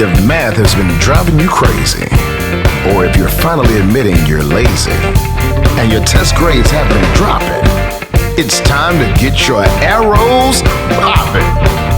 If math has been driving you crazy, or if you're finally admitting you're lazy, and your test grades have been dropping, it's time to get your arrows popping.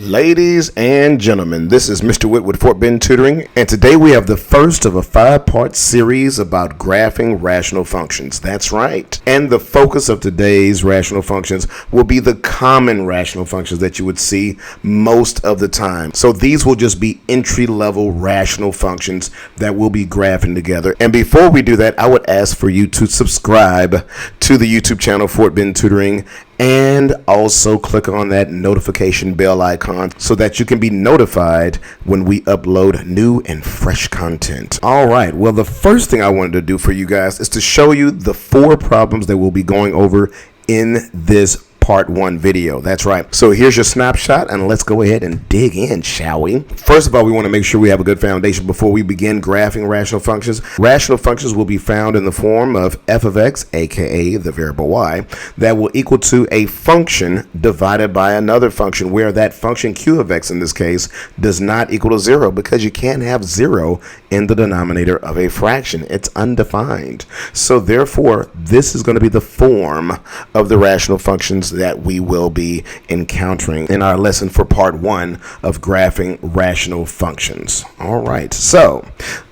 Ladies and gentlemen, this is Mr. Whitt with Fort Bend Tutoring, and today we have the first of a 5-part series about graphing rational functions. That's right. And the focus of today's rational functions will be the common rational functions that you would see most of the time. So these will just be entry-level rational functions that we'll be graphing together. And before we do that, I would ask for you to subscribe to the YouTube channel Fort Bend Tutoring, and also click on that notification bell icon so that you can be notified when we upload new and fresh content. All right, well, the first thing I wanted to do for you guys is to show you the 4 problems that we'll be going over in this Part 1 video. That's right. So here's your snapshot, and let's go ahead and dig in, shall we? First of all, we want to make sure we have a good foundation before we begin graphing rational functions. Rational functions will be found in the form of f of x, aka the variable y, that will equal to a function divided by another function, where that function q of x in this case does not equal to 0, because you can't have 0 in the denominator of a fraction. It's undefined. So therefore, this is going to be the form of the rational functions that we will be encountering in our lesson for part 1 of graphing rational functions. All right, so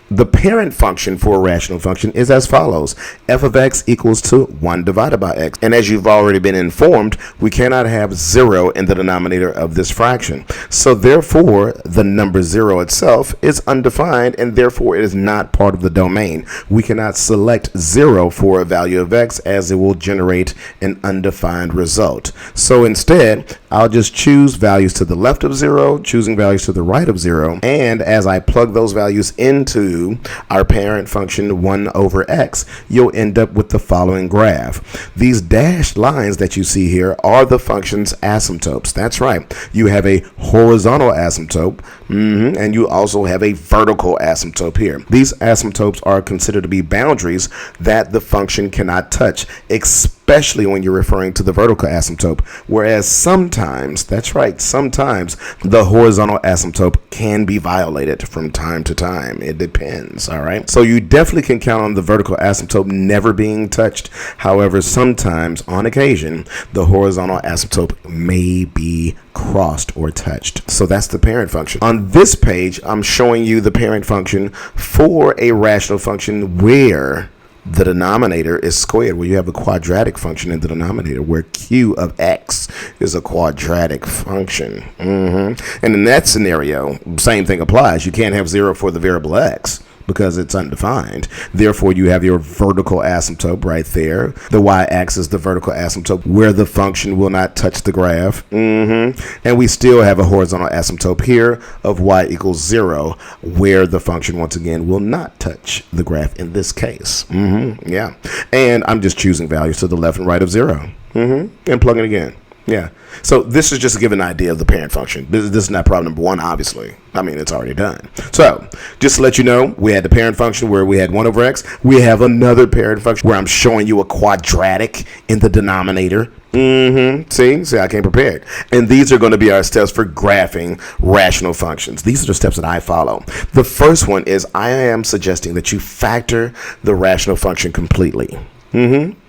the parent function for a rational function is as follows. F of x equals to 1 divided by x. And as you've already been informed, we cannot have 0 in the denominator of this fraction. So therefore, the number 0 itself is undefined, and therefore it is not part of the domain. We cannot select 0 for a value of x, as it will generate an undefined result. So instead, I'll just choose values to the left of 0, choosing values to the right of 0, and as I plug those values into our parent function 1 over x, you'll end up with the following graph. These dashed lines that you see here are the function's asymptotes. That's right. You have a horizontal asymptote, and you also have a vertical asymptote here. These asymptotes are considered to be boundaries that the function cannot touch, especially when you're referring to the vertical asymptote, whereas sometimes, that's right, sometimes the horizontal asymptote can be violated from time to time. It depends, all right? So you definitely can count on the vertical asymptote never being touched. However, sometimes, on occasion, the horizontal asymptote may be crossed or touched. So that's the parent function. On this page, I'm showing you the parent function for a rational function where the denominator is squared, where you have a quadratic function in the denominator, where q of x is a quadratic function. And in that scenario, same thing applies. You can't have 0 for the variable x because it's undefined. Therefore, you have your vertical asymptote right there. The y-axis, the vertical asymptote, where the function will not touch the graph. And we still have a horizontal asymptote here of y equals 0, where the function, once again, will not touch the graph in this case. Yeah. And I'm just choosing values to the left and right of 0. And plugging again. Yeah. So this is just to give an idea of the parent function. This is not problem number 1, obviously. I mean, it's already done. So just to let you know, we had the parent function where we had 1 over x. We have another parent function where I'm showing you a quadratic in the denominator. See, I came prepared. And these are going to be our steps for graphing rational functions. These are the steps that I follow. The first one is I am suggesting that you factor the rational function completely.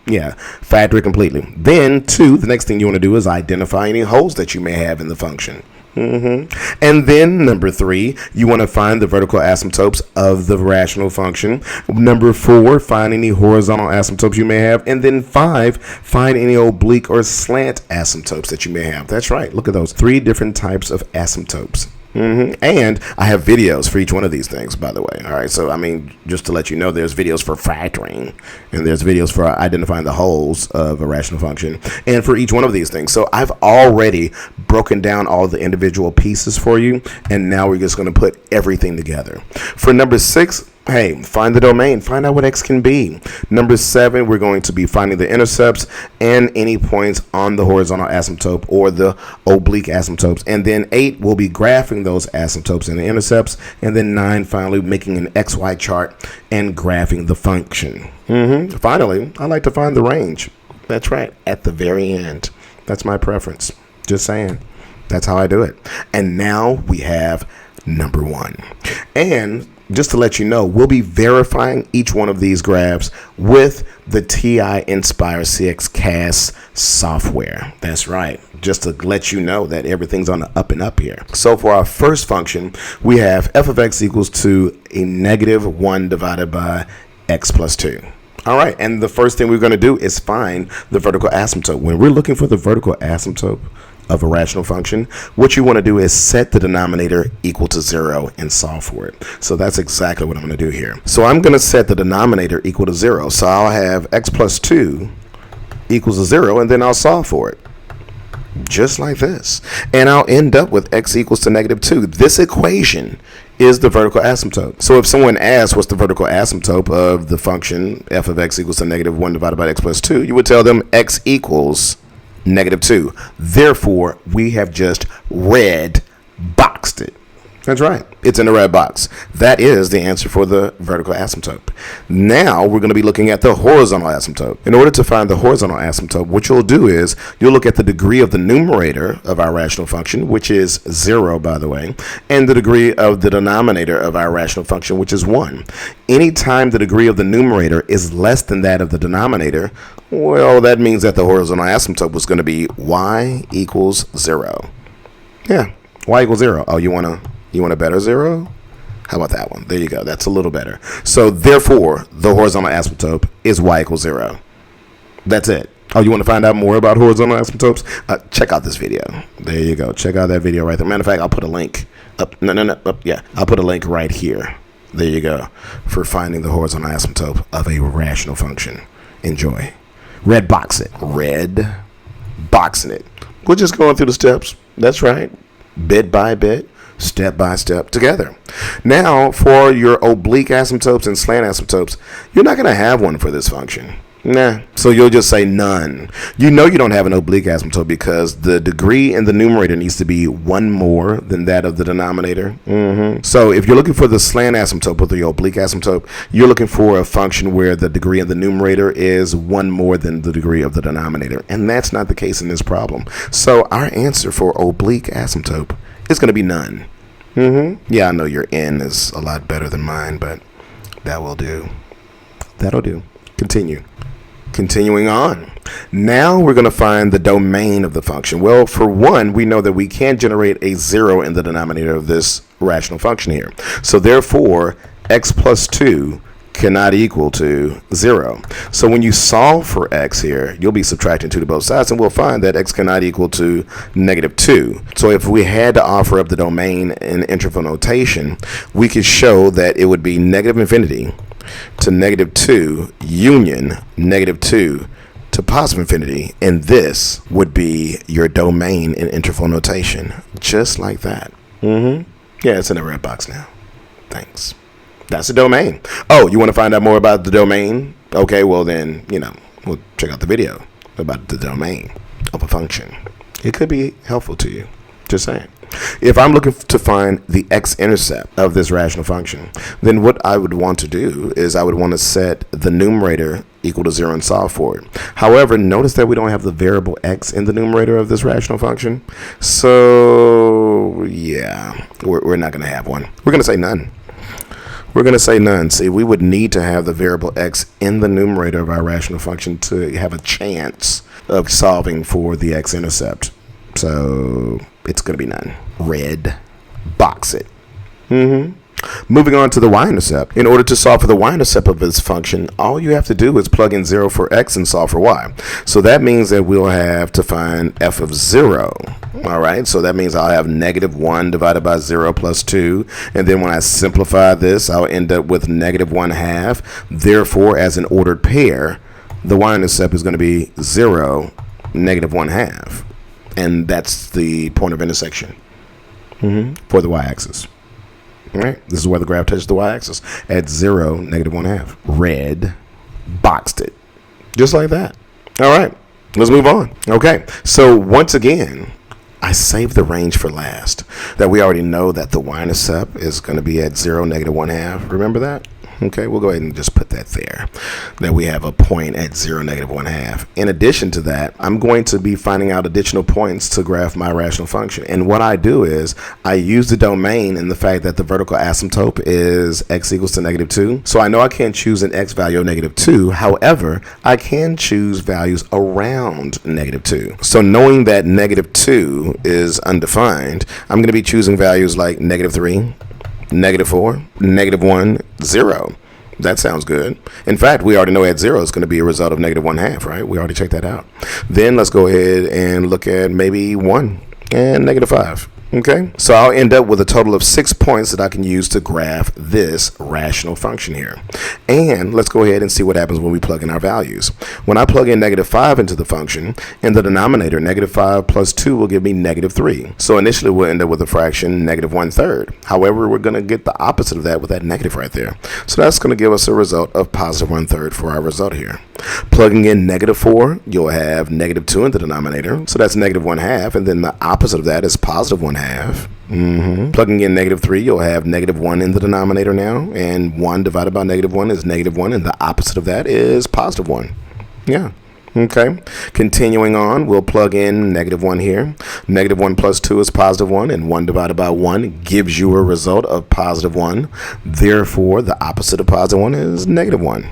Yeah, factor it completely. Then, 2, the next thing you want to do is identify any holes that you may have in the function. And then, number 3, you want to find the vertical asymptotes of the rational function. Number 4, find any horizontal asymptotes you may have. And then 5, find any oblique or slant asymptotes that you may have. That's right. Look at those 3 different types of asymptotes. And I have videos for each one of these things, by the way. All right, so I mean, just to let you know, there's videos for factoring, and there's videos for identifying the holes of a rational function, and for each one of these things. So I've already broken down all the individual pieces for you, and now we're just going to put everything together. For number 6, hey, find the domain. Find out what x can be. Number 7, we're going to be finding the intercepts and any points on the horizontal asymptote or the oblique asymptotes. And then 8, we'll be graphing those asymptotes and the intercepts. And then 9, finally, making an XY chart and graphing the function. Finally, I like to find the range. That's right, at the very end. That's my preference. Just saying. That's how I do it. And now we have number 1. And just to let you know, we'll be verifying each one of these graphs with the TI Inspire CX CAS software. That's right. Just to let you know that everything's on the up and up here. So for our first function, we have f of x equals to a negative 1 divided by x plus 2. All right, and the first thing we're going to do is find the vertical asymptote. When we're looking for the vertical asymptote of a rational function, what you want to do is set the denominator equal to 0 and solve for it. So that's exactly what I'm going to do here. So I'm going to set the denominator equal to 0. So I'll have x plus 2 equals to 0, and then I'll solve for it. Just like this. And I'll end up with x equals to negative 2. This equation is the vertical asymptote. So if someone asks what's the vertical asymptote of the function f of x equals to negative 1 divided by x plus 2, you would tell them x equals negative 2. Therefore, we have just red boxed it. That's right. It's in the red box. That is the answer for the vertical asymptote. Now we're going to be looking at the horizontal asymptote. In order to find the horizontal asymptote, what you'll do is you'll look at the degree of the numerator of our rational function, which is 0, by the way, and the degree of the denominator of our rational function, which is 1. Anytime the degree of the numerator is less than that of the denominator, well, that means that the horizontal asymptote was going to be y equals 0. Yeah, y equals 0. Oh, you want a better 0? How about that one? There you go. That's a little better. So therefore, the horizontal asymptote is y equals 0. That's it. Oh, you want to find out more about horizontal asymptotes? Check out this video. There you go. Check out that video right there. Matter of fact, I'll put a link up. I'll put a link right here. There you go. For finding the horizontal asymptote of a rational function. Enjoy. Red box it. Red boxing it. We're just going through the steps. That's right. Bit by bit. Step by step together. Now, for your oblique asymptotes and slant asymptotes, you're not going to have one for this function. Nah. So you'll just say none. You know you don't have an oblique asymptote because the degree in the numerator needs to be 1 more than that of the denominator. So if you're looking for the slant asymptote with the oblique asymptote, you're looking for a function where the degree in the numerator is 1 more than the degree of the denominator. And that's not the case in this problem. So our answer for oblique asymptote is going to be none. Yeah, I know your n is a lot better than mine, but that will do. That'll do. Continuing on. Now we're going to find the domain of the function. Well, for one, we know that we can't generate a 0 in the denominator of this rational function here. So therefore, x plus 2 cannot equal to 0. So when you solve for x here, you'll be subtracting 2 to both sides, and we'll find that x cannot equal to negative 2. So if we had to offer up the domain in interval notation, we could show that it would be negative infinity to negative 2 union negative 2 to positive infinity, and this would be your domain in interval notation, just like that. Yeah, it's in the red box now. Thanks. That's the domain. Oh, you want to find out more about the domain? Okay, well then, we'll check out the video about the domain of a function. It could be helpful to you. Just saying. If I'm looking to find the x-intercept of this rational function, then what I would want to do is I would want to set the numerator equal to 0 and solve for it. However, notice that we don't have the variable x in the numerator of this rational function. So, yeah, we're not going to have one. We're going to say none. We're going to say none. See, we would need to have the variable x in the numerator of our rational function to have a chance of solving for the x-intercept. So it's going to be none. Red box it. Moving on to the y-intercept. In order to solve for the y-intercept of this function, all you have to do is plug in 0 for x and solve for y. So that means that we'll have to find f of 0. All right, so that means I'll have negative 1 divided by 0 plus 2. And then when I simplify this, I'll end up with negative 1/2. Therefore, as an ordered pair, the y-intercept is going to be 0, negative 1/2. And that's the point of intersection for the y-axis. All right, this is where the graph touches the y-axis at 0, negative 1/2. Red boxed it. Just like that. All right, let's move on. Okay, so once again, I saved the range for last. That we already know that the y-intercept is going to be at 0, negative 1/2. Remember that? Okay, we'll go ahead and just put that there, that we have a point at 0, -1/2. In addition to that, I'm going to be finding out additional points to graph my rational function. And what I do is I use the domain and the fact that the vertical asymptote is x equals to -2. So I know I can't choose an x value of -2. However, I can choose values around -2. So knowing that -2 is undefined, I'm going to be choosing values like -3, -4, -1, 0. That sounds good. In fact, we already know at 0 is going to be a result of -1/2, right? We already checked that out. Then let's go ahead and look at maybe 1 and -5. Okay, so I'll end up with a total of 6 points that I can use to graph this rational function here. And let's go ahead and see what happens when we plug in our values. When I plug in -5 into the function, in the denominator, -5 plus 2 will give me -3. So initially we'll end up with a fraction -1/3. However, we're going to get the opposite of that with that negative right there. So that's going to give us a result of +1/3 for our result here. Plugging in -4, you'll have -2 in the denominator. So that's -1/2, and then the opposite of that is +1/2. Plugging in -3, you'll have -1 in the denominator now, and 1 divided by -1 is -1, and the opposite of that is +1. Yeah. Okay. Continuing on, we'll plug in -1 here. -1 plus 2 is +1, and 1 divided by 1 gives you a result of +1. Therefore, the opposite of +1 is -1.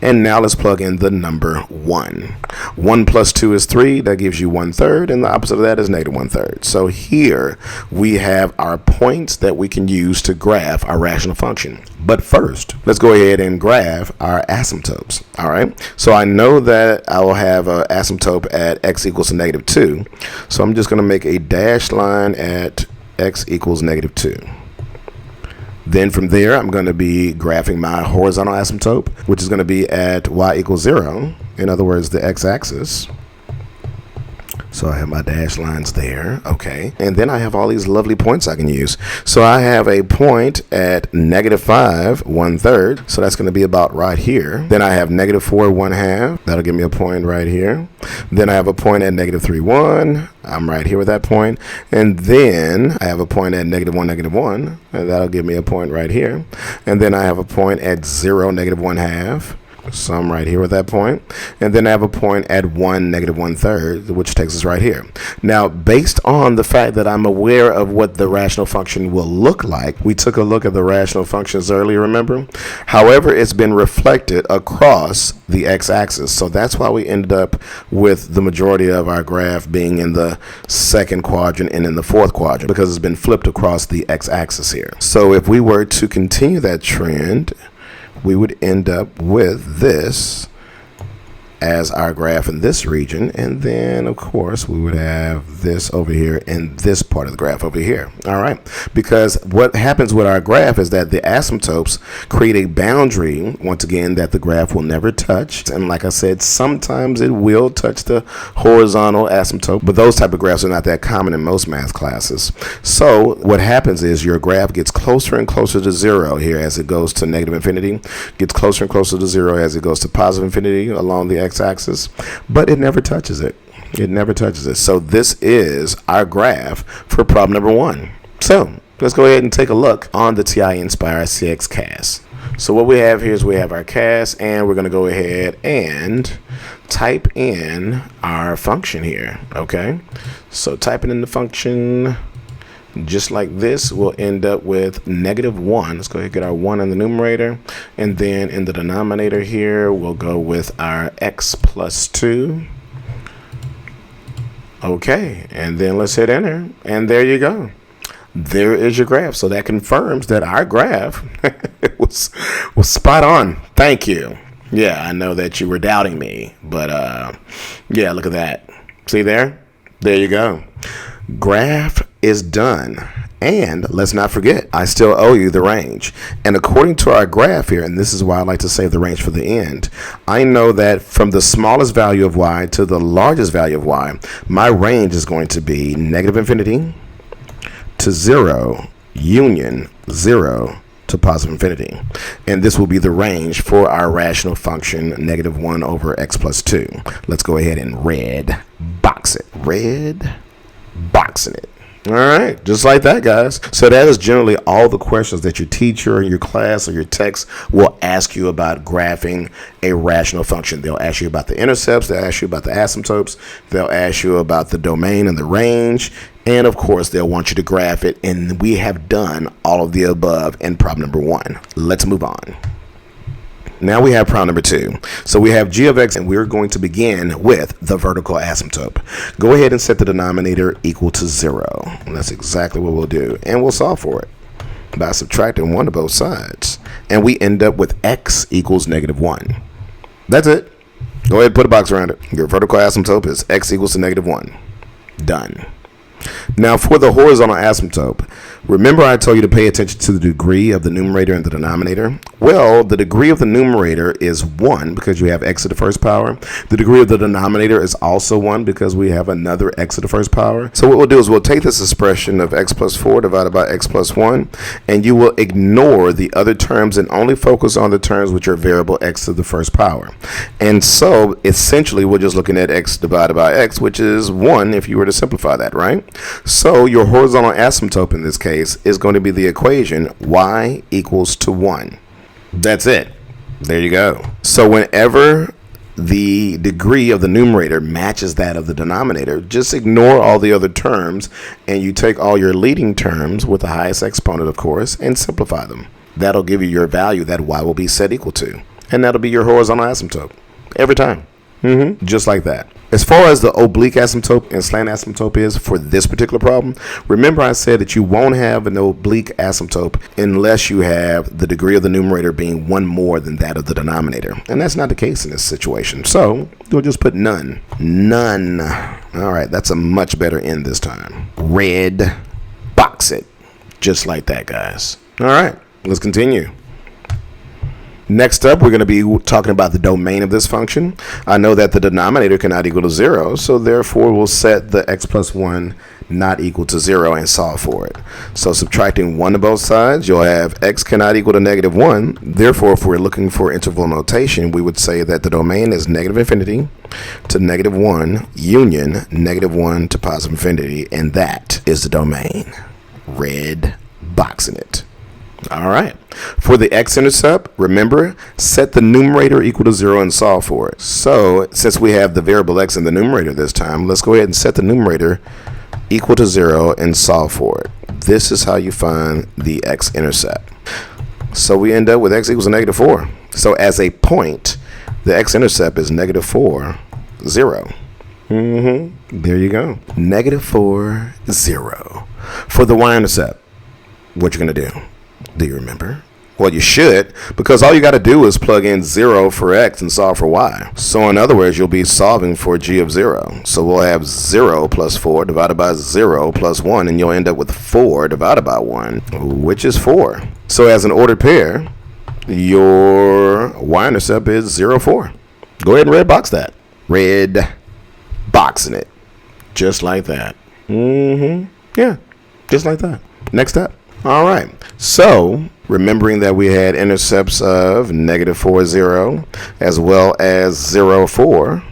And now let's plug in the number 1. 1 plus 2 is 3. That gives you 1/3, and the opposite of that is -1/3. So here we have our points that we can use to graph our rational function. But first, let's go ahead and graph our asymptotes. All right. So I know that I will have an asymptote at x equals to -2. So I'm just going to make a dashed line at x equals -2. Then from there, I'm going to be graphing my horizontal asymptote, which is going to be at y equals 0. In other words, the x-axis. So I have my dashed lines there. Okay. And then I have all these lovely points I can use. So I have a point at -5, 1/3. So that's going to be about right here. Then I have -4, 1/2. That'll give me a point right here. Then I have a point at -3, 1. I'm right here with that point. And then I have a point at -1, -1. And that'll give me a point right here. And then I have a point at 0, -1/2. So I'm right here with that point. And then I have a point at 1, -1/3, which takes us right here. Now, based on the fact that I'm aware of what the rational function will look like, we took a look at the rational functions earlier, remember? However, it's been reflected across the x-axis. So that's why we ended up with the majority of our graph being in the second quadrant and in the fourth quadrant, because it's been flipped across the x-axis here. So if we were to continue that trend, we would end up with this as our graph in this region, and then of course we would have this over here and this part of the graph over here. All right, because what happens with our graph is that the asymptotes create a boundary, once again, that the graph will never touch. And like I said, sometimes it will touch the horizontal asymptote, but those type of graphs are not that common in most math classes. So what happens is your graph gets closer and closer to 0 here as it goes to -infinity, gets closer and closer to 0 as it goes to +infinity along the x-axis, but it never touches it. It never touches it. So this is our graph for problem number 1. So let's go ahead and take a look on the TI Nspire CX CAS. So what we have here is we have our CAS, and we're going to go ahead and type in our function here. Okay, so typing in the function just like this, we'll end up with -1. Let's go ahead and get our 1 in the numerator, and then in the denominator here we'll go with our x plus 2. Okay, and then let's hit enter, and there you go. There is your graph. So that confirms that our graph was spot on. Thank you. Yeah, I know that you were doubting me, but yeah, look at that. See there? There you go. Graph is done. And let's not forget, I still owe you the range. And according to our graph here, and this is why I like to save the range for the end, I know that from the smallest value of y to the largest value of y, my range is going to be -infinity to 0, union 0 to +infinity. And this will be the range for our rational function -1 over x plus 2. Let's go ahead and red box it. Red boxing it. All right, just like that, guys. So that is generally all the questions that your teacher or your class or your text will ask you about graphing a rational function. They'll ask you about the intercepts, they'll ask you about the asymptotes, they'll ask you about the domain and the range, and of course, they'll want you to graph it, and we have done all of the above in problem number 1. Let's move on. Now we have problem number 2. So we have g of x, and we're going to begin with the vertical asymptote. Go ahead and set the denominator equal to 0. And that's exactly what we'll do. And we'll solve for it by subtracting 1 to both sides. And we end up with x equals -1. That's it. Go ahead and put a box around it. Your vertical asymptote is x equals to -1. Done. Now for the horizontal asymptote, remember I told you to pay attention to the degree of the numerator and the denominator? Well, the degree of the numerator is 1 because you have x to the first power. The degree of the denominator is also 1 because we have another x to the first power. So what we'll do is we'll take this expression of x plus 4 divided by x plus 1, and you will ignore the other terms and only focus on the terms which are variable x to the first power. And so essentially we're just looking at x divided by x, which is 1 if you were to simplify that, right? So your horizontal asymptote in this case is going to be the equation y equals to 1. That's it. There you go. So whenever the degree of the numerator matches that of the denominator, just ignore all the other terms and you take all your leading terms with the highest exponent, of course, and simplify them. That'll give you your value that y will be set equal to. And that'll be your horizontal asymptote every time. Just like that. As far as the oblique asymptote and slant asymptote is for this particular problem, remember I said that you won't have an oblique asymptote unless you have the degree of the numerator being 1 more than that of the denominator. And that's not the case in this situation. So you'll just put none. None. All right, that's a much better end this time. Red, box it. Just like that, guys. All right, let's continue. Next up, we're going to be talking about the domain of this function. I know that the denominator cannot equal to 0, so therefore we'll set the x plus 1 not equal to 0 and solve for it. So subtracting 1 to both sides, you'll have x cannot equal to -1. Therefore, if we're looking for interval notation, we would say that the domain is -infinity to -1 union -1 to positive infinity, and that is the domain. Red boxing it. All right. For the x-intercept, remember, set the numerator equal to 0 and solve for it. So since we have the variable x in the numerator this time, let's go ahead and set the numerator equal to 0 and solve for it. This is how you find the x-intercept. So we end up with x equals to -4. So as a point, the x-intercept is -4, 0. There you go. -4, 0. For the y-intercept, what you're going to do? Do you remember? Well, you should, because all you got to do is plug in 0 for x and solve for y. So in other words, you'll be solving for g of 0. So we'll have 0 plus 4 divided by 0 plus 1, and you'll end up with 4 divided by 1, which is 4. So as an ordered pair, your y-intercept is 0, 4. Go ahead and red box that. Red boxing it. Just like that. Yeah, just like that. Next up. All right, so remembering that we had intercepts of -4, 0, as well as 0, 4,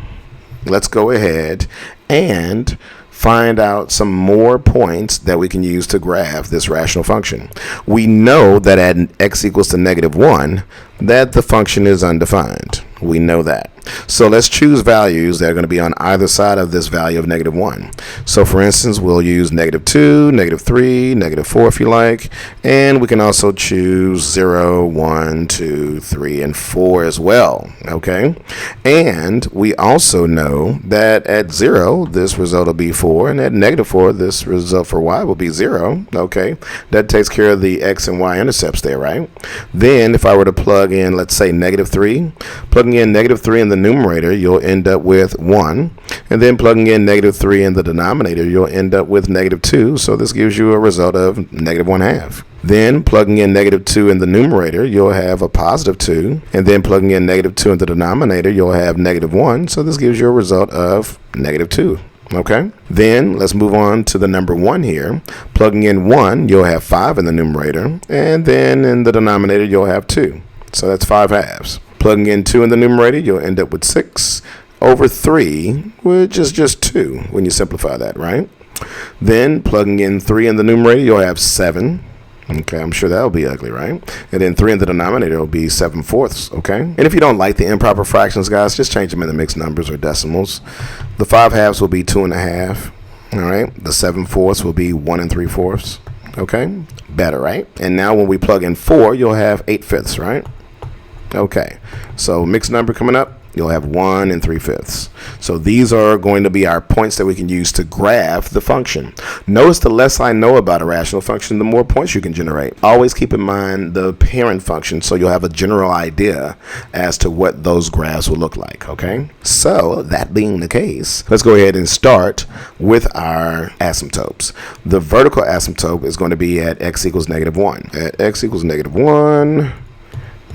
let's go ahead and find out some more points that we can use to graph this rational function. We know that at x equals to -1, that the function is undefined. We know that. So let's choose values that are going to be on either side of this value of -1. So for instance, we'll use -2, -3, -4 if you like, and we can also choose 0, 1, 2, 3, and 4 as well, okay? And we also know that at 0, this result will be 4, and at -4, this result for y will be 0, okay? That takes care of the x and y intercepts there, right? Then if I were to plug in, let's say -3, plugging in -3 in the numerator, you'll end up with 1, and then plugging in -3 in the denominator, you'll end up with -2, so this gives you a result of -1/2. Then plugging in -2 in the numerator, you'll have a +2, and then plugging in -2 in the denominator, you'll have -1, so this gives you a result of -2. Okay, then let's move on to the number 1 here. Plugging in 1, you'll have 5 in the numerator, and then in the denominator, you'll have 2, so that's 5/2. Plugging in 2 in the numerator, you'll end up with 6 over 3, which is just 2 when you simplify that, right? Then plugging in 3 in the numerator, you'll have 7. Okay, I'm sure that'll be ugly, right? And then 3 in the denominator will be 7/4, okay? And if you don't like the improper fractions, guys, just change them into mixed numbers or decimals. The 5/2 will be 2 1/2, all right? The 7/4 will be 1 3/4, okay? Better, right? And now when we plug in 4, you'll have 8/5, right? Okay, so mixed number coming up, you'll have 1 3/5. So these are going to be our points that we can use to graph the function. Notice the less I know about a rational function, the more points you can generate. Always keep in mind the parent function so you'll have a general idea as to what those graphs will look like, okay? So that being the case, let's go ahead and start with our asymptotes. The vertical asymptote is going to be at x equals -1. At x equals -1,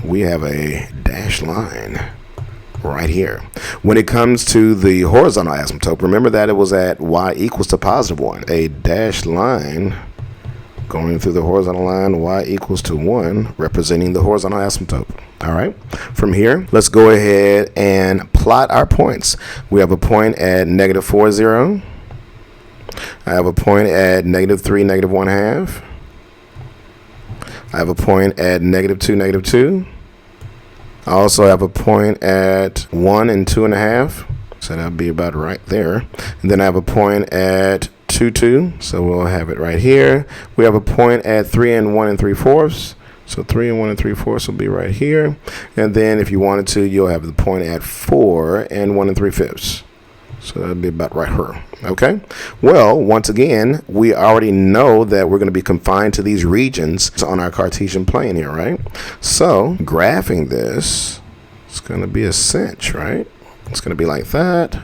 we have a dashed line right here. When it comes to the horizontal asymptote, remember that it was at y equals to +1. A dashed line going through the horizontal line, y equals to 1, representing the horizontal asymptote. All right. From here, let's go ahead and plot our points. We have a point at -4, 0. I have a point at -3, -1/2. I have a point at -2, -2. I also have a point at 1 and 2.5, so that'll be about right there. And then I have a point at 2, 2, so we'll have it right here. We have a point at 3 and 1 3/4, so 3 and 1 3/4 will be right here. And then if you wanted to, you'll have the point at 4 and 1 3/5. So that'll be about right here. Okay. Well, once again, we already know that we're going to be confined to these regions on our Cartesian plane here, right? So graphing this, it's going to be a cinch, right? It's going to be like that.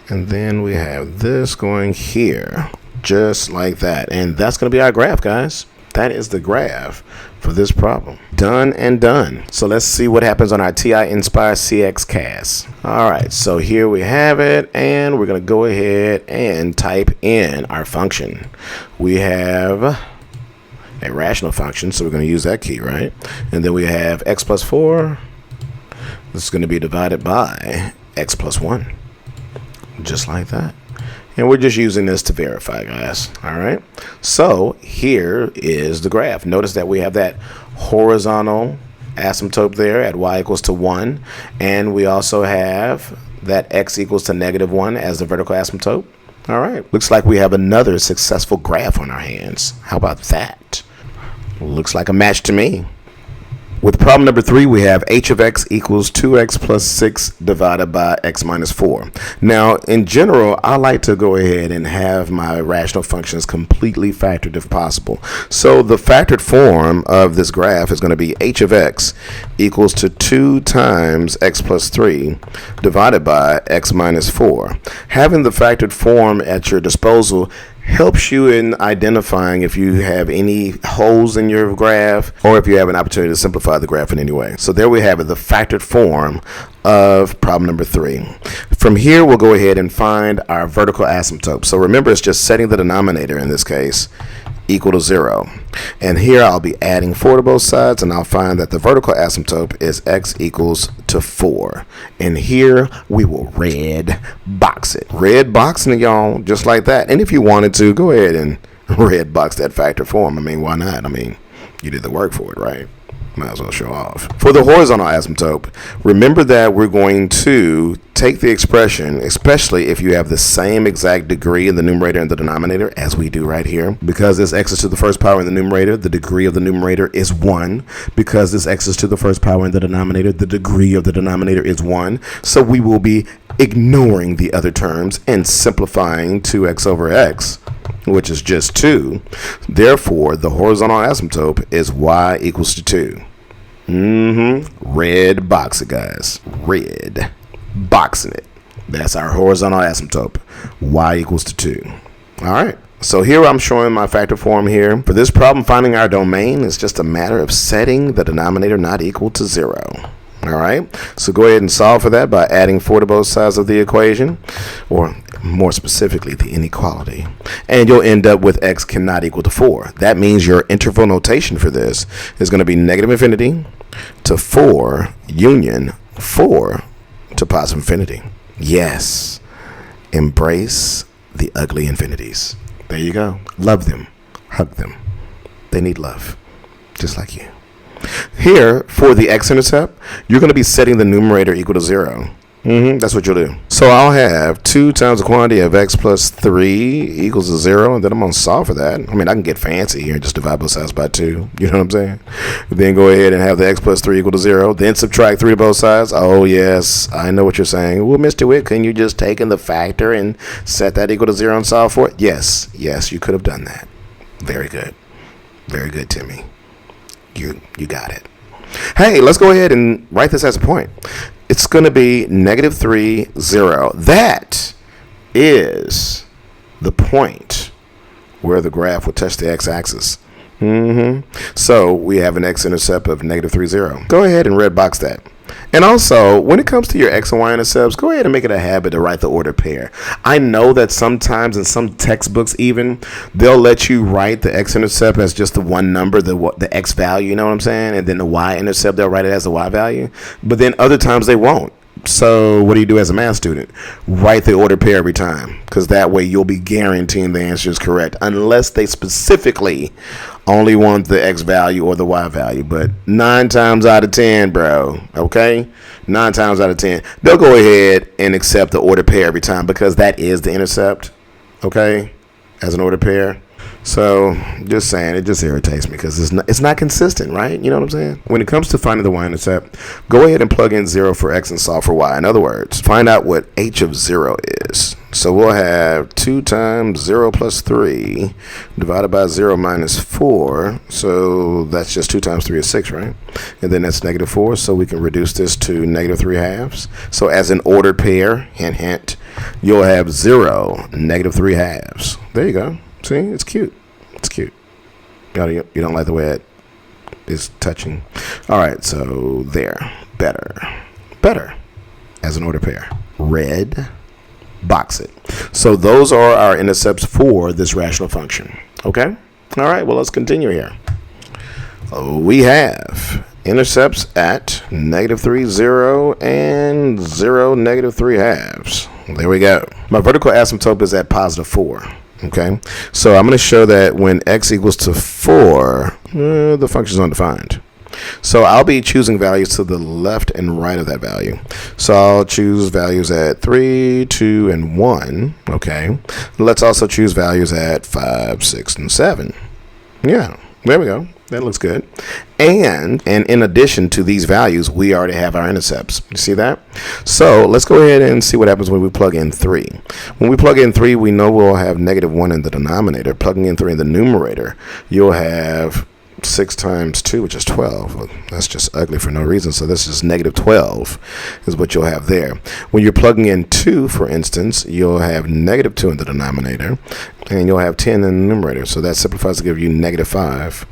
And then we have this going here, just like that. And that's going to be our graph, guys. That is the graph for this problem. Done and done. So let's see what happens on our TI Inspire CX CAS. All right, so here we have it, and we're going to go ahead and type in our function. We have a rational function, so we're going to use that key, right? And then we have x plus 4. This is going to be divided by x plus 1, just like that. And we're just using this to verify, guys. All right. So here is the graph. Notice that we have that horizontal asymptote there at y equals to 1. And we also have that x equals to -1 as the vertical asymptote. All right. Looks like we have another successful graph on our hands. How about that? Looks like a match to me. With problem number 3, we have h of x equals 2x plus 6 divided by x minus 4. Now, in general, I like to go ahead and have my rational functions completely factored if possible. So the factored form of this graph is going to be h of x equals to 2 times x plus 3 divided by x minus 4. Having the factored form at your disposal helps you in identifying if you have any holes in your graph or if you have an opportunity to simplify the graph in any way. So there we have it, the factored form of problem number 3. From here, we'll go ahead and find our vertical asymptote. So remember, it's just setting the denominator in this case equal to 0. And here I'll be adding 4 to both sides, and I'll find that the vertical asymptote is x equals to 4. And here we will red box it. Red boxing it, y'all, just like that. And if you wanted to, go ahead and red box that factor form. I mean, why not? I mean, you did the work for it, right? Might as well show off. For the horizontal asymptote, remember that we're going to take the expression, especially if you have the same exact degree in the numerator and the denominator as we do right here. Because this x is to the first power in the numerator, the degree of the numerator is 1. Because this x is to the first power in the denominator, the degree of the denominator is 1. So we will be ignoring the other terms and simplifying 2x over x, which is just 2. Therefore, the horizontal asymptote is y equals to 2. Red box it, guys. Red boxing it. That's our horizontal asymptote. Y equals to 2. All right. So here I'm showing my factor form here. For this problem, finding our domain is just a matter of setting the denominator not equal to 0. All right, so go ahead and solve for that by adding 4 to both sides of the equation, or more specifically, the inequality. And you'll end up with x cannot equal to 4. That means your interval notation for this is going to be -infinity to 4 union 4 to positive infinity. Yes, embrace the ugly infinities. There you go. Love them. Hug them. They need love. Just like you. Here, for the x-intercept, you're going to be setting the numerator equal to 0. That's what you'll do. So I'll have 2 times the quantity of x plus 3 equals to 0, and then I'm going to solve for that. I mean, I can get fancy here and just divide both sides by 2. You know what I'm saying? Then go ahead and have the x plus 3 equal to 0. Then subtract 3 to both sides. Oh, yes, I know what you're saying. Well, Mr. Whitt, can you just take in the factor and set that equal to 0 and solve for it? Yes, you could have done that. Very good. Very good, Timmy. You got it. Hey, let's go ahead and write this as a point. It's going to be -3, 0. That is the point where the graph will touch the x-axis. So we have an x-intercept of -3, 0. Go ahead and red box that. And also, when it comes to your x and y intercepts, go ahead and make it a habit to write the ordered pair. I know that sometimes in some textbooks even, they'll let you write the x-intercept as just the one number, the x value, you know what I'm saying? And then the y-intercept, they'll write it as the y value. But then other times they won't. So what do you do as a math student? Write the ordered pair every time, because that way you'll be guaranteeing the answer is correct, unless they specifically only want the x value or the y value. But 9 times out of 10, bro, okay? 9 times out of 10, they'll go ahead and accept the ordered pair every time, because that is the intercept, okay, as an ordered pair. So just saying, it just irritates me because it's not consistent, right? You know what I'm saying? When it comes to finding the y-intercept, go ahead and plug in 0 for x and solve for y. In other words, find out what h of 0 is. So we'll have 2 times 0 plus 3 divided by 0 minus 4. So that's just 2 times 3 is 6, right? And then that's -4. So we can reduce this to -3 halves. So as an ordered pair, hint, hint, you'll have 0, -3 halves. There you go. See, it's cute. It's cute. You don't like the way it is touching. All right, so there. Better as an ordered pair. Red, box it. So those are our intercepts for this rational function. Okay? All right, well, let's continue here. We have intercepts at -3, 0, and 0, -3 halves. There we go. My vertical asymptote is at +4. Okay, so I'm going to show that when x equals to 4, the function is undefined. So I'll be choosing values to the left and right of that value. So I'll choose values at 3, 2, and 1. Okay, let's also choose values at 5, 6, and 7. Yeah, there we go. That looks good. And in addition to these values, we already have our intercepts. You see that? So let's go ahead and see what happens when we plug in 3. When we plug in 3, we know we'll have -1 in the denominator. Plugging in 3 in the numerator, you'll have 6 times 2, which is 12. Well, that's just ugly for no reason. So this is -12 is what you'll have there. When you're plugging in 2, for instance, you'll have -2 in the denominator, and you'll have 10 in the numerator. So that simplifies to give you -5.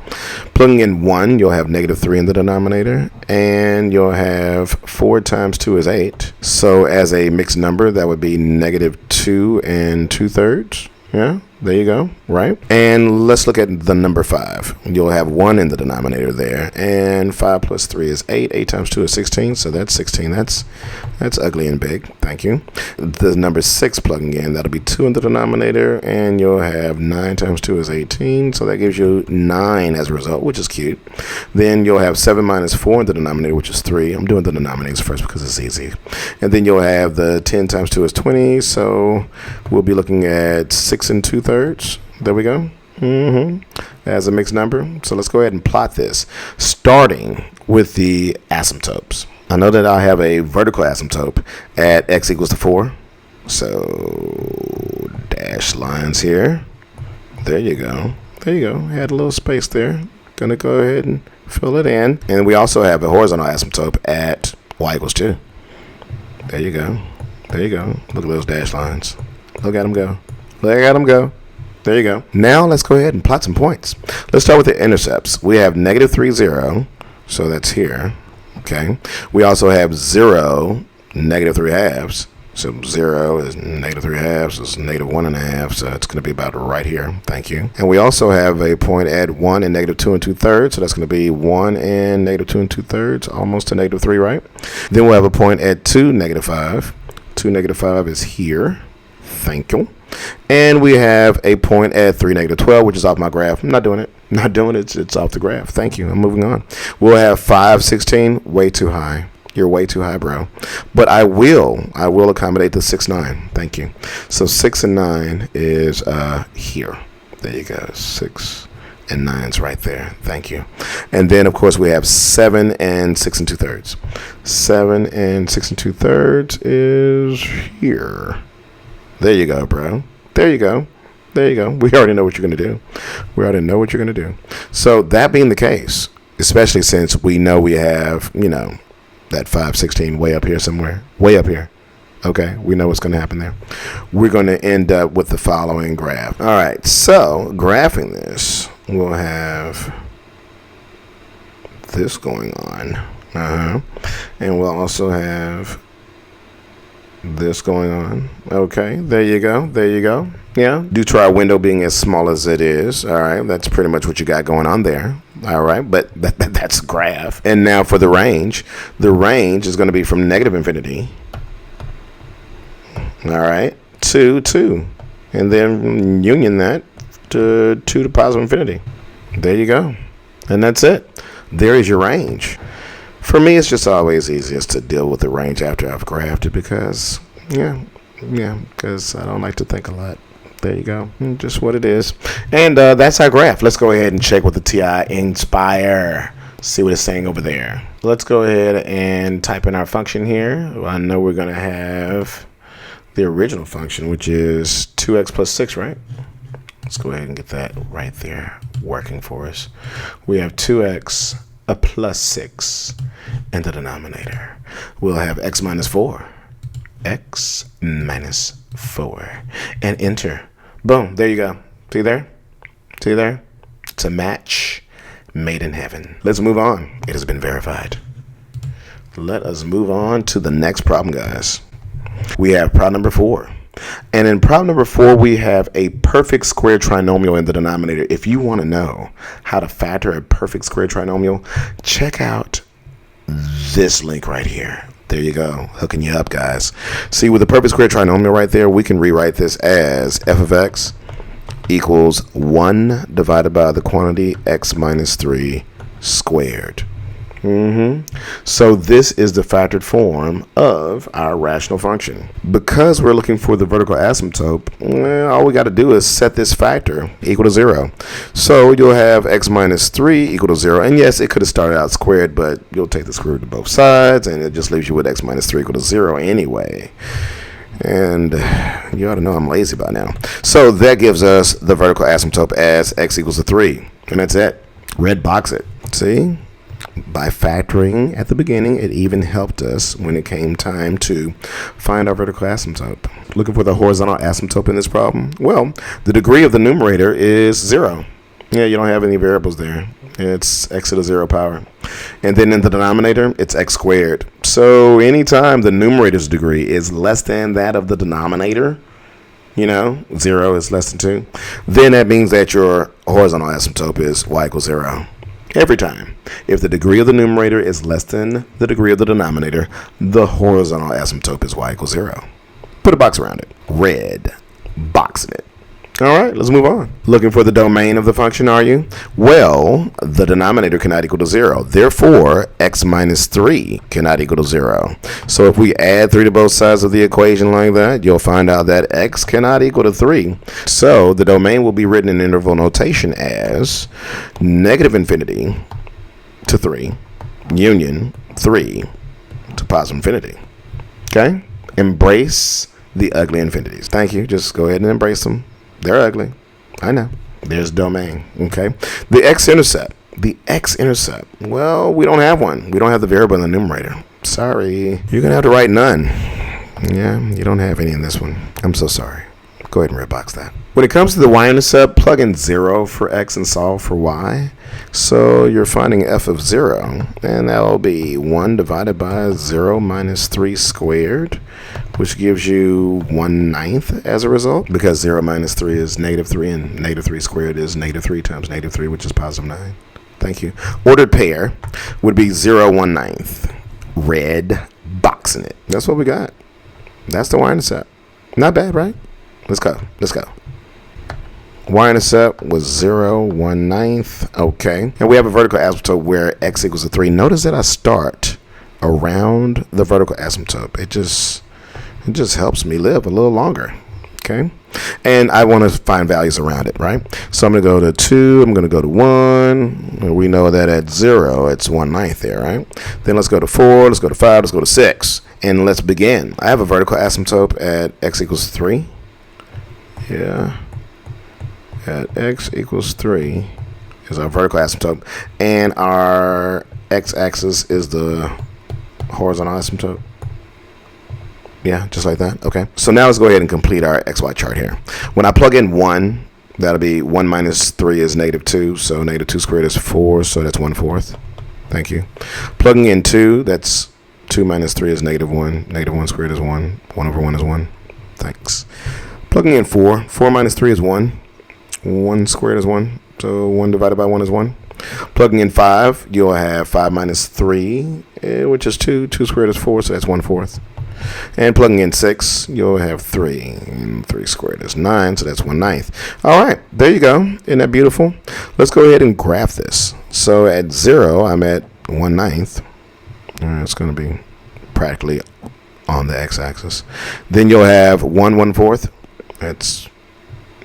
Plugging in 1, you'll have -3 in the denominator, and you'll have 4 times 2 is 8. So as a mixed number, that would be -2 and 2/3. Yeah, there you go, right? And let's look at the number 5. You'll have 1 in the denominator there, and 5 plus 3 is 8. 8 times 2 is 16, so that's 16. That's ugly and big. Thank you. The number 6 plugging in, that'll be 2 in the denominator, and you'll have 9 times 2 is 18, so that gives you 9 as a result, which is cute. Then you'll have 7 minus 4 in the denominator, which is 3. I'm doing the denominators first because it's easy. And then you'll have the 10 times 2 is 20, so we'll be looking at 6 and 2/3. There we go. As a mixed number. So let's go ahead and plot this, starting with the asymptotes. I know that I have a vertical asymptote at x equals to 4. So dash lines here. There you go. There you go. Had a little space there. Gonna go ahead and fill it in. And we also have a horizontal asymptote at y equals 2. There you go. There you go. Look at those dash lines. Look at them go. Look at them go. There you go. Now let's go ahead and plot some points. Let's start with the intercepts. We have -3, 0. So that's here. Okay. We also have 0, -3 halves. So 0 is -3 halves. So it's -1 1/2. So it's going to be about right here. Thank you. And we also have a point at 1 and -2 and 2/3. So that's going to be 1 and -2 and 2/3, almost to -3, right? Then we'll have a point at 2, -5. 2, -5 is here. Thank you. And we have a point at 3, -12, which is off my graph. I'm not doing it. Not doing it. It's off the graph. Thank you. I'm moving on. We'll have 5, 16. Way too high. You're way too high, bro. But I will accommodate the 6, 9. Thank you. So 6 and 9 is here. There you go. 6 and 9's right there. Thank you. And then, of course, we have 7 and 6 2/3. 7 and 6 2/3 is here. There you go, bro. There you go. There you go. We already know what you're going to do. We already know what you're going to do. So that being the case, especially since we know we have, that 5, 16 way up here somewhere. Way up here. Okay, we know what's going to happen there. We're going to end up with the following graph. All right, so graphing this, we'll have this going on. And we'll also have this going on. Okay, there you go. There you go. Yeah, due to our window being as small as it is. All right, that's pretty much what you got going on there. All right, but that's a graph. And now for the range is going to be from -infinity. All right, to 2. And then union that to 2 to positive infinity. There you go. And that's it. There is your range. For me, it's just always easiest to deal with the range after I've graphed it because, because I don't like to think a lot. There you go. Just what it is. And that's our graph. Let's go ahead and check with the TI Inspire. See what it's saying over there. Let's go ahead and type in our function here. I know we're going to have the original function, which is 2x plus 6, right? Let's go ahead and get that right there working for us. We have 2x plus 6 in the denominator. We'll have x minus 4. X minus 4. And enter. Boom. There you go. See there? See there? It's a match made in heaven. Let's move on. It has been verified. Let us move on to the next problem, guys. We have problem number 4. And in problem number 4, we have a perfect square trinomial in the denominator. If you want to know how to factor a perfect square trinomial, check out this link right here. There you go. Hooking you up, guys. See, with the perfect square trinomial right there, we can rewrite this as f of x equals 1 divided by the quantity x minus 3 squared. So this is the factored form of our rational function. Because we're looking for the vertical asymptote, all we got to do is set this factor equal to 0. So you'll have x minus 3 equal to 0. And yes, it could have started out squared, but you'll take the square root of both sides, and it just leaves you with x minus 3 equal to 0 anyway. And you ought to know I'm lazy by now. So that gives us the vertical asymptote as x equals to 3. And that's it. Red box it. See? By factoring at the beginning, it even helped us when it came time to find our vertical asymptote. Looking for the horizontal asymptote in this problem? Well, the degree of the numerator is 0. Yeah, you don't have any variables there. It's x to the 0 power. And then in the denominator, it's x squared. So anytime the numerator's degree is less than that of the denominator, 0 is less than 2, then that means that your horizontal asymptote is y equals 0. Every time. If the degree of the numerator is less than the degree of the denominator, the horizontal asymptote is y equals 0. Put a box around it. Red. Boxing it. All right, let's move on. Looking for the domain of the function, are you? Well, the denominator cannot equal to 0. Therefore, x minus 3 cannot equal to 0. So if we add 3 to both sides of the equation like that, you'll find out that x cannot equal to 3. So the domain will be written in interval notation as -infinity to 3, union 3 to positive infinity. Okay? Embrace the ugly infinities. Thank you. Just go ahead and embrace them. They're ugly. I know. There's domain. Okay. The x-intercept. The x-intercept. Well, we don't have one. We don't have the variable in the numerator. Sorry. You're going to have to write none. Yeah, you don't have any in this one. I'm so sorry. Go ahead and red box that. When it comes to the y-intercept, plug in 0 for x and solve for y. So you're finding f of 0, and that will be 1 divided by 0 minus 3 squared, which gives you 1/9 as a result, because 0 minus 3 is -3, and -3 squared is -3 times -3, which is positive 9. Thank you. Ordered pair would be 0 1/9. Red boxing it. That's what we got. That's the y-intercept. Not bad, right? Let's go. Y-intercept was 0, 1/9. Okay. And we have a vertical asymptote where x equals 3. Notice that I start around the vertical asymptote. It just helps me live a little longer. Okay. And I want to find values around it, right? So I'm going to go to 2. I'm going to go to 1. And we know that at 0, it's 1/9 there, right? Then let's go to 4. Let's go to 5. Let's go to 6. And let's begin. I have a vertical asymptote at x equals 3. Yeah. At x equals 3 is our vertical asymptote. And our x-axis is the horizontal asymptote. Yeah, just like that. Okay. So now let's go ahead and complete our XY chart here. When I plug in 1, that'll be 1 minus 3 is -2. So -2 squared is 4. So that's 1/4. Thank you. Plugging in 2, that's 2 minus 3 is -1. -1 squared is 1. 1/1 is 1. Thanks. Plugging in 4. 4 minus 3 is 1. 1 squared is 1. So 1 divided by 1 is 1. Plugging in 5, you'll have 5 minus 3, which is 2. 2 squared is 4. So that's 1/4. And plugging in 6, you'll have 3. And 3 squared is 9, so that's 1/9. All right, there you go. Isn't that beautiful? Let's go ahead and graph this. So at 0, I'm at 1/9. It's going to be practically on the x-axis. Then you'll have 1 1/4. That's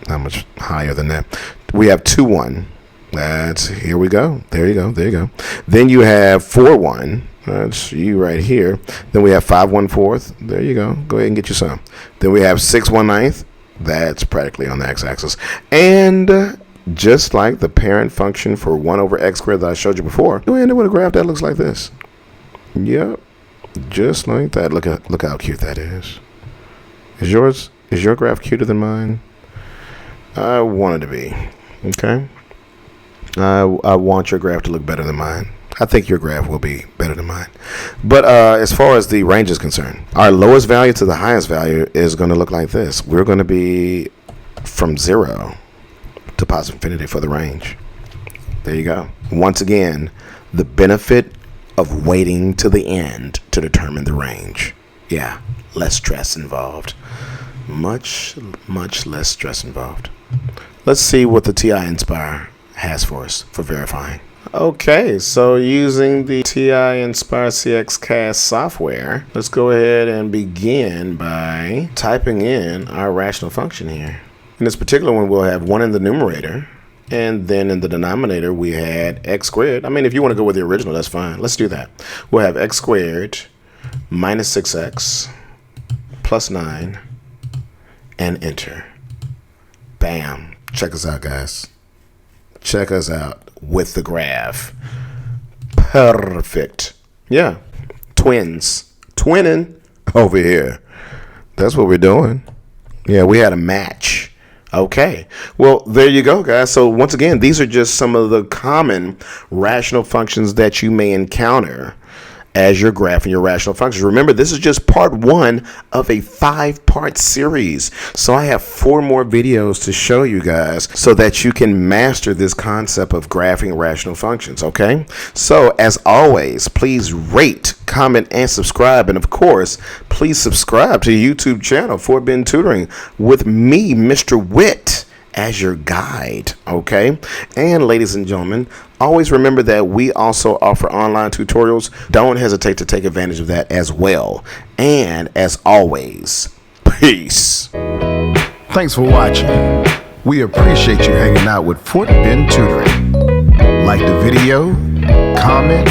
not much higher than that. We have 2 1. Here we go. There you go. Then you have 4 1. That's you right here. Then we have 5 1/4. There you go. Go ahead and get you some. Then we have 6 1/9. That's practically on the x-axis. And just like the parent function for 1 over x squared that I showed you before, you end up with a graph that looks like this. Yep. Just like that. Look how cute that is. Is your graph cuter than mine? I want it to be. Okay. I want your graph to look better than mine. I think your graph will be better than mine. But as far as the range is concerned, our lowest value to the highest value is going to look like this. We're going to be from 0 to positive infinity for the range. There you go. Once again, the benefit of waiting to the end to determine the range. Yeah, less stress involved. Much less stress involved. Let's see what the TI Inspire has for us for verifying. Okay, so using the TI Inspire CX Cast software, let's go ahead and begin by typing in our rational function here. In this particular one, we'll have 1 in the numerator, and then in the denominator, we had x squared. I mean, if you want to go with the original, that's fine. Let's do that. We'll have x squared minus 6x plus 9, and enter. Bam. Check us out, guys. Check us out with the graph. Perfect. Yeah. Twinning over here. That's what we're doing. Yeah, we had a match. Okay. Well, there you go, guys. So once again, these are just some of the common rational functions that you may encounter as you're graphing your rational functions. Remember, this is just part 1 of a 5-part series. So I have 4 more videos to show you guys so that you can master this concept of graphing rational functions, okay? So as always, please rate, comment, and subscribe. And of course, please subscribe to the YouTube channel, Fort Bend Tutoring, with me, Mr. Whitt, as your guide, okay? And ladies and gentlemen, always remember that we also offer online tutorials. Don't hesitate to take advantage of that as well. And as always, peace. Thanks for watching. We appreciate you hanging out with Fort Bend Tutoring. Like the video, comment,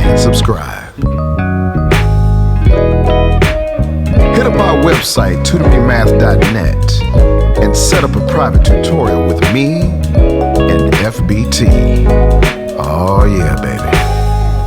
and subscribe. Hit up our website, tutoringmath.net, and set up a private tutorial with me and FBT.